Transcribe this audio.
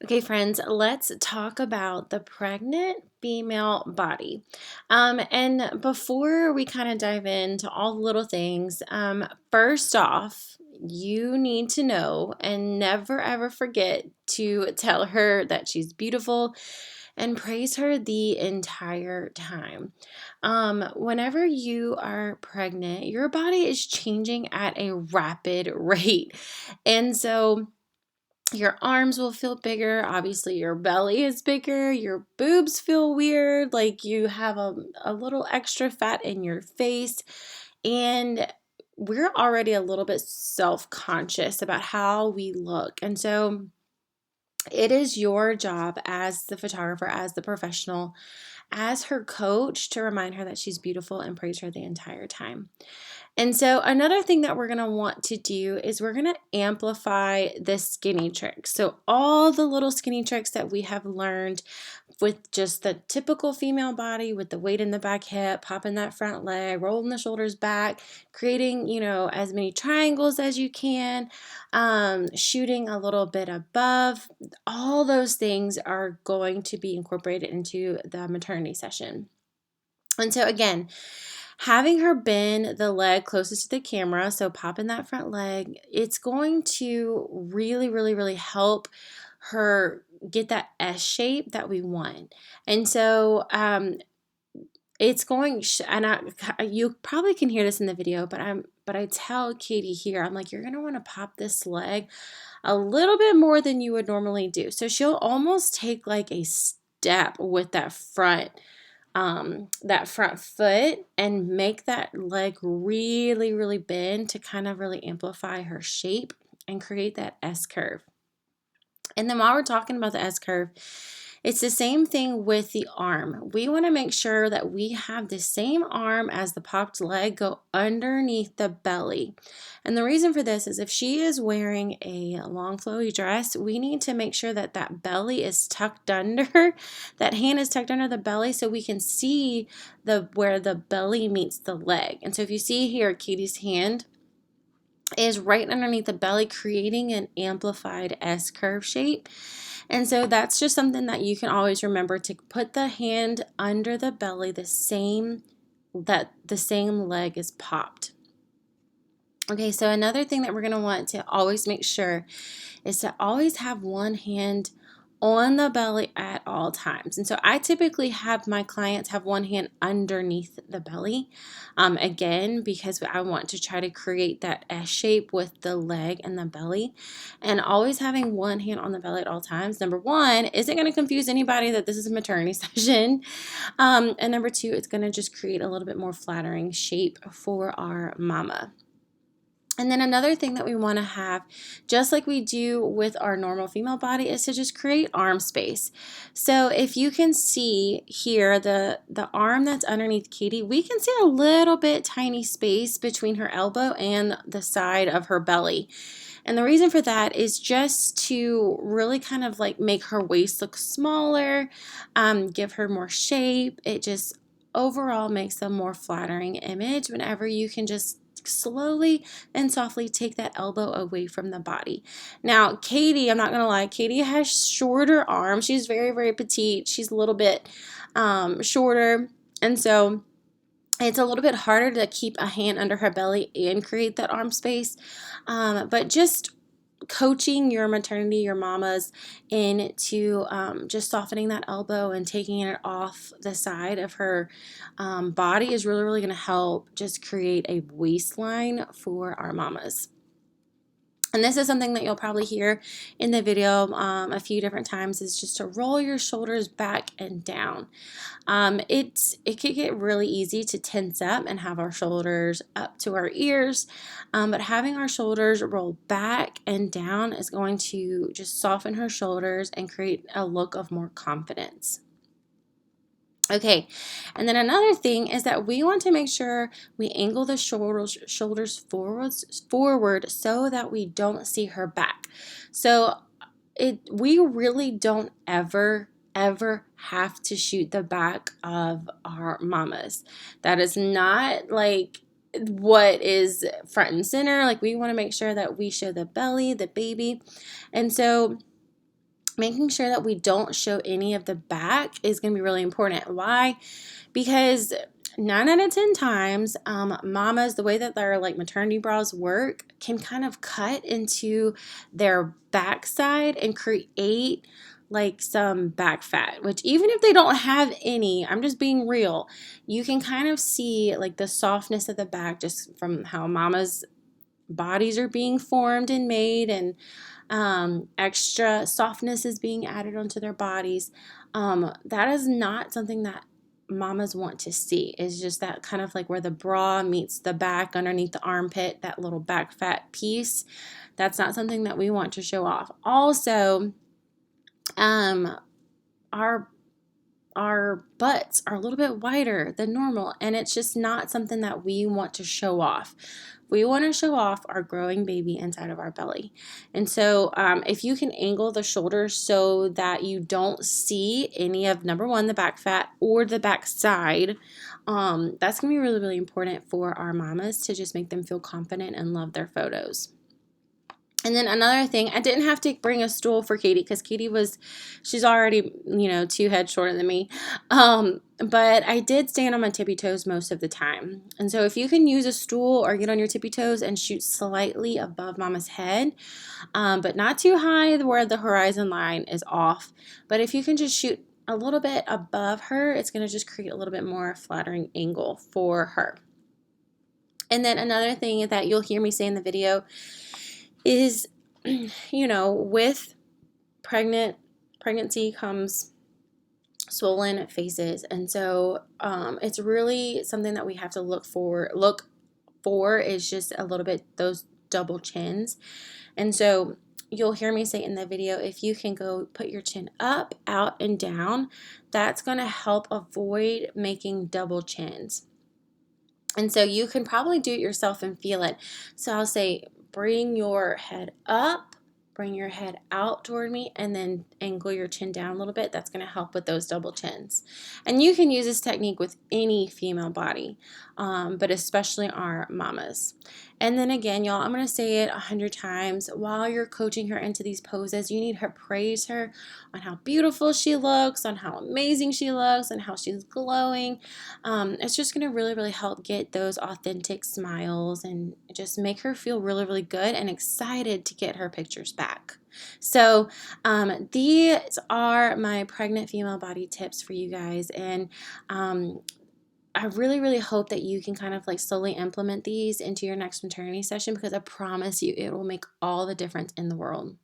Okay, friends, let's talk about the pregnant female body. And before we kind of dive into all the little things, first off, you need to know and never ever forget to tell her that she's beautiful and praise her the entire time. Whenever you are pregnant, your body is changing at a rapid rate. And so, your arms will feel bigger. Obviously, your belly is bigger. Your boobs feel weird, like you have a little extra fat in your face. And we're already a little bit self conscious about how we look. And so, it is your job as the photographer, as the professional, as her coach to remind her that she's beautiful and praise her the entire time. And so another thing that we're going to want to do is we're going to amplify the skinny tricks. So all the little skinny tricks that we have learned with just the typical female body, with the weight in the back hip, popping that front leg, rolling the shoulders back, creating, as many triangles as you can, shooting a little bit above. All those things are going to be incorporated into the maternity session. And so again, having her bend the leg closest to the camera, so popping that front leg, it's going to really, really, really help her get that S shape that we want. And so it's going, you probably can hear this in the video, but I tell Katie here, I'm like, you're going to want to pop this leg a little bit more than you would normally do. So she'll almost take like a step with that front foot and make that leg really, really bend to kind of really amplify her shape and create that S curve. And then while we're talking about the S curve, it's the same thing with the arm. We want to make sure that we have the same arm as the popped leg go underneath the belly. And the reason for this is if she is wearing a long flowy dress, we need to make sure that that belly is tucked under, that hand is tucked under the belly so we can see where the belly meets the leg. And so if you see here, Katie's hand is right underneath the belly, creating an amplified S curve shape. And so that's just something that you can always remember, to put the hand under the belly the same leg is popped. Okay, so another thing that we're going to want to always make sure is to always have one hand on the belly at all times. And so I typically have my clients have one hand underneath the belly, again, because I want to try to create that S shape with the leg and the belly. And always having one hand on the belly at all times, number one, isn't going to confuse anybody that this is a maternity session. And number two, it's going to just create a little bit more flattering shape for our mama. And then another thing that we want to have, just like we do with our normal female body, is to just create arm space. So if you can see here, the arm that's underneath Katie, we can see a little bit tiny space between her elbow and the side of her belly. And the reason for that is just to really kind of like make her waist look smaller, give her more shape. It just overall makes a more flattering image whenever you can just slowly and softly take that elbow away from the body. Now, Katie, I'm not going to lie, Katie has shorter arms. She's very, very petite. She's a little bit shorter. And so it's a little bit harder to keep a hand under her belly and create that arm space. But just coaching your maternity, your mamas, into just softening that elbow and taking it off the side of her body is really, really going to help just create a waistline for our mamas. And this is something that you'll probably hear in the video a few different times, is just to roll your shoulders back and down. It could get really easy to tense up and have our shoulders up to our ears, but having our shoulders roll back and down is going to just soften her shoulders and create a look of more confidence. Okay, and then another thing is that we want to make sure we angle the shoulders forward so that we don't see her back. So we really don't ever have to shoot the back of our mamas. That is not like what is front and center. Like, we want to make sure that we show the belly, the baby. And so making sure that we don't show any of the back is going to be really important. Why? Because 9 out of 10 times, mamas, the way that their like maternity bras work, can kind of cut into their backside and create like some back fat, which even if they don't have any, I'm just being real, you can kind of see like the softness of the back just from how mamas' bodies are being formed and made, and extra softness is being added onto their bodies. That is not something that mamas want to see. It's just that kind of like where the bra meets the back underneath the armpit, that little back fat piece. That's not something that we want to show off. Also, our our butts are a little bit wider than normal, and it's just not something that we want to show off. We want to show off our growing baby inside of our belly. And so if you can angle the shoulders so that you don't see any of, number one, the back fat or the back side, that's going to be really, really important for our mamas to just make them feel confident and love their photos. And then another thing, I didn't have to bring a stool for Katie because she's already, 2 heads shorter than me. But I did stand on my tippy toes most of the time. And so if you can use a stool or get on your tippy toes and shoot slightly above mama's head, but not too high where the horizon line is off. But if you can just shoot a little bit above her, it's going to just create a little bit more flattering angle for her. And then another thing that you'll hear me say in the video is, with pregnancy comes swollen faces. And so it's really something that we have to look for is just a little bit those double chins. And so you'll hear me say in the video, if you can go put your chin up, out, and down, that's going to help avoid making double chins. And so you can probably do it yourself and feel it. So I'll say, bring your head up, bring your head out toward me, and then angle your chin down a little bit. That's going to help with those double chins. And you can use this technique with any female body, but especially our mamas. And then again, y'all, I'm going to say it 100 times. While you're coaching her into these poses, you need to praise her on how beautiful she looks, on how amazing she looks, and how she's glowing. It's just going to really, really help get those authentic smiles and just make her feel really, really good and excited to get her pictures back. So these are my pregnant female body tips for you guys. And I really, really hope that you can kind of like slowly implement these into your next maternity session, because I promise you it will make all the difference in the world.